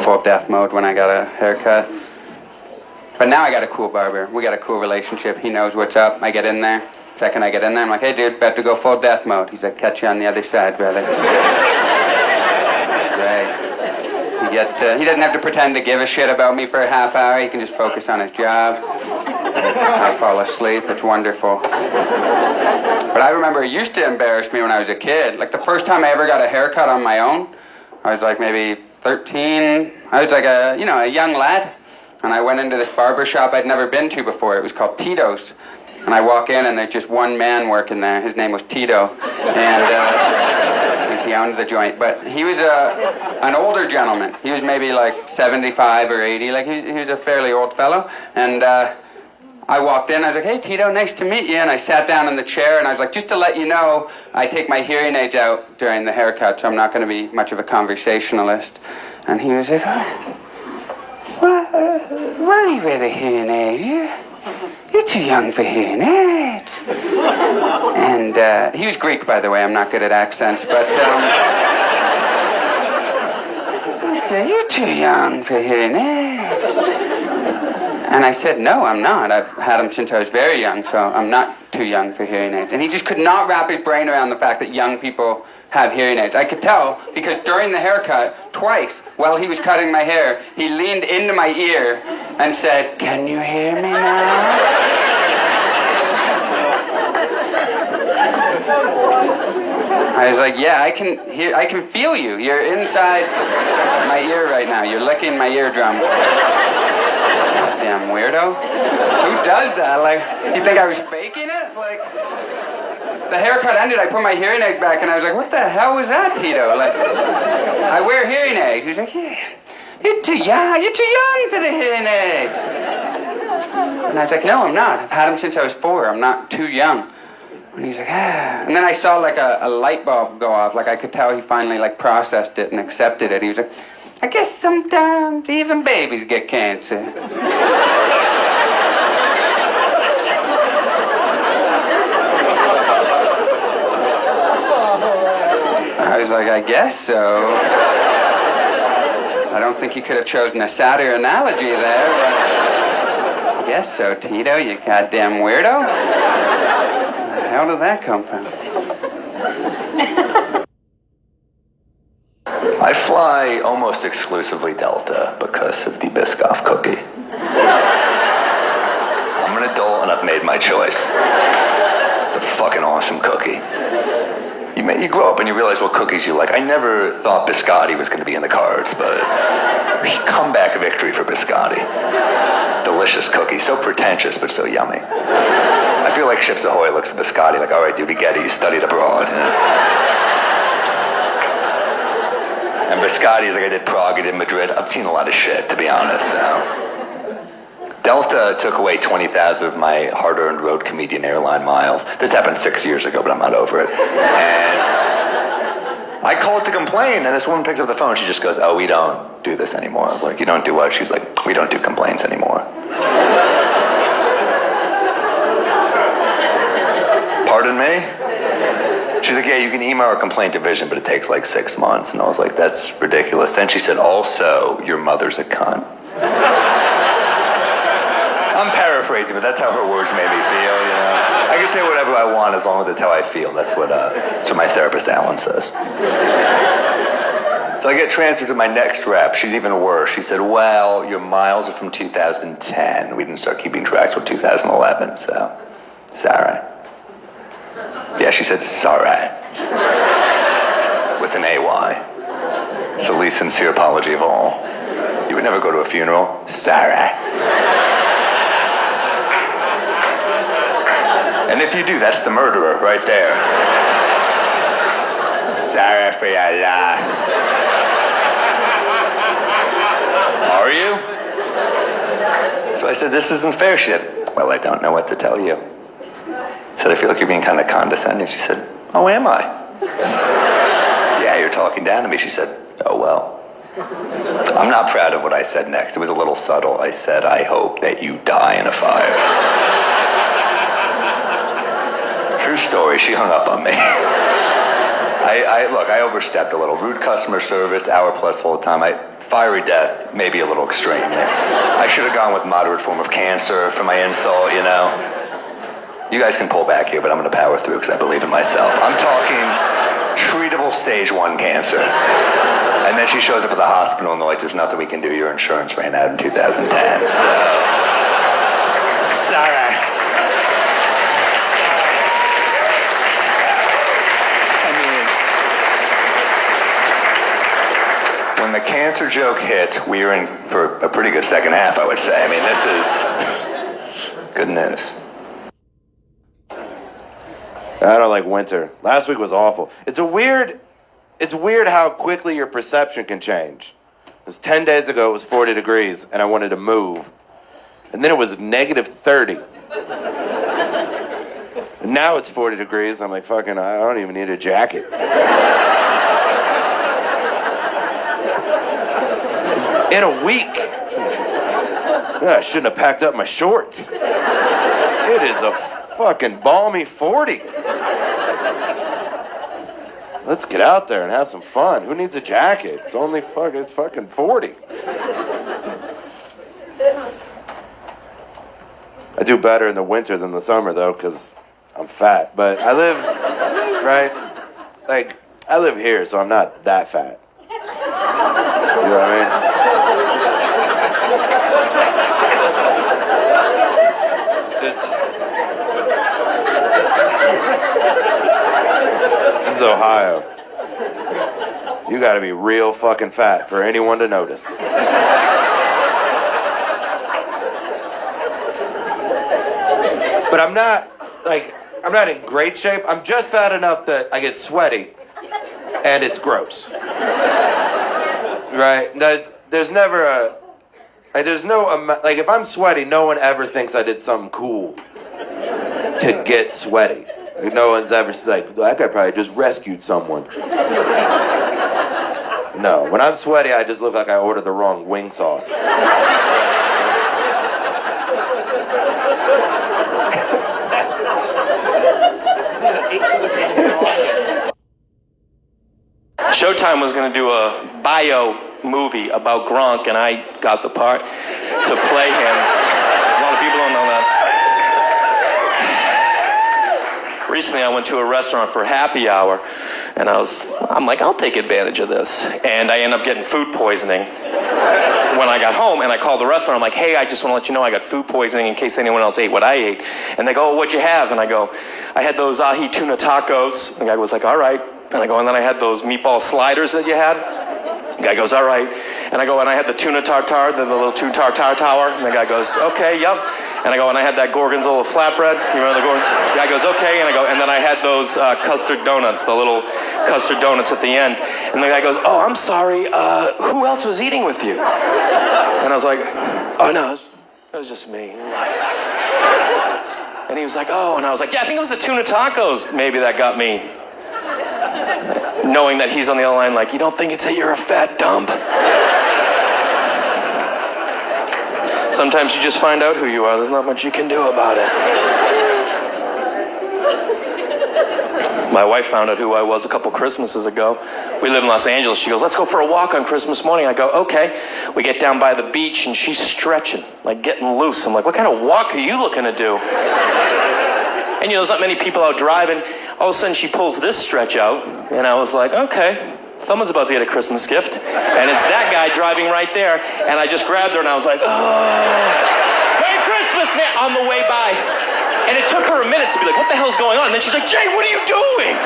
full death mode when I got a haircut. But now I got a cool barber. We got a cool relationship. He knows what's up. I get in there. Second I get in there, I'm like, hey, dude, about to go full death mode. He's like, catch you on the other side, brother. Right. He doesn't have to pretend to give a shit about me for a half hour. He can just focus on his job. I fall asleep. It's wonderful. But I remember it used to embarrass me when I was a kid. Like the first time I ever got a haircut on my own, I was like maybe 13. I was like a young lad. And I went into this barber shop I'd never been to before. It was called Tito's. And I walk in and there's just one man working there. His name was Tito. And he owned the joint. But he was an older gentleman. He was maybe like 75 or 80. Like he was a fairly old fellow. And I walked in, I was like, hey, Tito, nice to meet you. And I sat down in the chair, and I was like, just to let you know, I take my hearing aids out during the haircut, so I'm not going to be much of a conversationalist. And he was like, why do you wear the hearing aids? You're too young for hearing aids. And he was Greek, by the way. I'm not good at accents, but he said, you're too young for hearing aids. And I said, no, I'm not. I've had them since I was very young, so I'm not too young for hearing aids. And he just could not wrap his brain around the fact that young people have hearing aids. I could tell because during the haircut, twice, while he was cutting my hair, he leaned into my ear and said, can you hear me now? I was like, yeah, I can feel you. You're inside my ear right now. You're licking my eardrum. Damn weirdo. Who does that? Like, you think I was faking it? Like, the haircut ended, I put my hearing aid back, and I was like, what the hell was that, Tito? Like, I wear hearing aids. He was like, yeah, you're too young for the hearing aids. And I was like, no, I'm not. I've had them since I was 4. I'm not too young. And he's like, ah. And then I saw like a light bulb go off. Like I could tell he finally like processed it and accepted it. He was like, I guess sometimes even babies get cancer. I was like, I guess so. I don't think you could have chosen a sadder analogy there, but I guess so, Tito, you goddamn weirdo. Where the hell did that come from? I fly almost exclusively Delta because of the Biscoff cookie. I'm an adult and I've made my choice. It's a fucking awesome cookie. You grow up and you realize what cookies you like. I never thought biscotti was going to be in the cards, but comeback victory for biscotti. Delicious cookie, so pretentious but so yummy. I feel like Chips Ahoy looks at biscotti like, all right, dude, we get it, you studied abroad. And biscotti is like I did Prague, I did Madrid. I've seen a lot of shit, to be honest. So. Delta took away 20,000 of my hard-earned road comedian airline miles. This happened 6 years ago, but I'm not over it. And I called to complain, and this woman picks up the phone. She just goes, oh, we don't do this anymore. I was like, you don't do what? She's like, we don't do complaints anymore. Pardon me? She's like, yeah, you can email our complaint division, but it takes like 6 months. And I was like, that's ridiculous. Then she said, also, your mother's a cunt. I'm paraphrasing, but that's how her words made me feel, you know. I can say whatever I want as long as it's how I feel. That's what my therapist, Alan, says. So I get transferred to my next rep. She's even worse. She said, well, your miles are from 2010. We didn't start keeping track till 2011, so sorry. Yeah, she said, sorry. With an AY. It's the least sincere apology of all. You would never go to a funeral? Sorry. And if you do, that's the murderer right there. Sorry for your loss. Are you? So I said, this isn't fair. She said, well, I don't know what to tell you. I said, I feel like you're being kind of condescending. She said, oh, am I? Yeah, you're talking down to me. She said, oh, well. I'm not proud of what I said next. It was a little subtle. I said, I hope that you die in a fire. True story, she hung up on me. Look, I overstepped a little. Rude customer service, hour plus whole time. Fiery death, maybe a little extreme. I should have gone with moderate form of cancer for my insult, you know. You guys can pull back here, but I'm going to power through because I believe in myself. I'm talking treatable stage 1 cancer. And then she shows up at the hospital and they're like, there's nothing we can do. Your insurance ran out in 2010. So, sorry. When the cancer joke hit, we were in for a pretty good second half, I would say. I mean, this is good news. I don't like winter. Last week was awful. It's weird how quickly your perception can change. It was 10 days ago, it was 40 degrees, and I wanted to move. And then it was negative 30. And now it's 40 degrees, I'm like, fucking, I don't even need a jacket. In a week. Yeah, I shouldn't have packed up my shorts. It is a fucking balmy 40. Let's get out there and have some fun. Who needs a jacket? It's fucking 40. I do better in the winter than the summer though, because I'm fat. But I live, right? Like, I live here, so I'm not that fat. You know what I mean? This is Ohio. You gotta be real fucking fat for anyone to notice. But I'm not in great shape. I'm just fat enough that I get sweaty and it's gross. Right? There's never if I'm sweaty, no one ever thinks I did something cool to get sweaty. No one's ever like, that guy probably just rescued someone. No, when I'm sweaty, I just look like I ordered the wrong wing sauce. Showtime was going to do a bio movie about Gronk, and I got the part to play him. A lot of people don't know that. Recently, I went to a restaurant for happy hour, and I'm like, I'll take advantage of this. And I end up getting food poisoning when I got home, and I called the restaurant. I'm like, hey, I just want to let you know I got food poisoning in case anyone else ate what I ate. And they go, oh, what'd you have? And I go, I had those ahi tuna tacos. The guy was like, all right. And I go, and then I had those meatball sliders that you had. The guy goes, all right. And I go, and I had the tuna tartare, the little tuna tartare tower. And the guy goes, okay, yep. And I go, and I had that gorgonzola flatbread. You remember the gorgonzola? The guy goes, okay. And I go, and then I had those custard donuts, the little custard donuts at the end. And the guy goes, oh, I'm sorry. Who else was eating with you? And I was like, oh, no, it was just me. And he was like, oh. And I was like, yeah, I think it was the tuna tacos maybe that got me. Knowing that he's on the other line like, you don't think it's that you're a fat dump? Sometimes you just find out who you are. There's not much you can do about it. My wife found out who I was a couple Christmases ago. We live in Los Angeles. She goes, let's go for a walk on Christmas morning. I go, okay. We get down by the beach and she's stretching, like getting loose. I'm like, what kind of walk are you looking to do? And you know, there's not many people out driving. All of a sudden she pulls this stretch out, and I was like, okay, someone's about to get a Christmas gift. And it's that guy driving right there, and I just grabbed her and I was like, oh, Merry Christmas, man, on the way by. And it took her a minute to be like, what the hell's going on? And then she's like, Jay, what are you doing?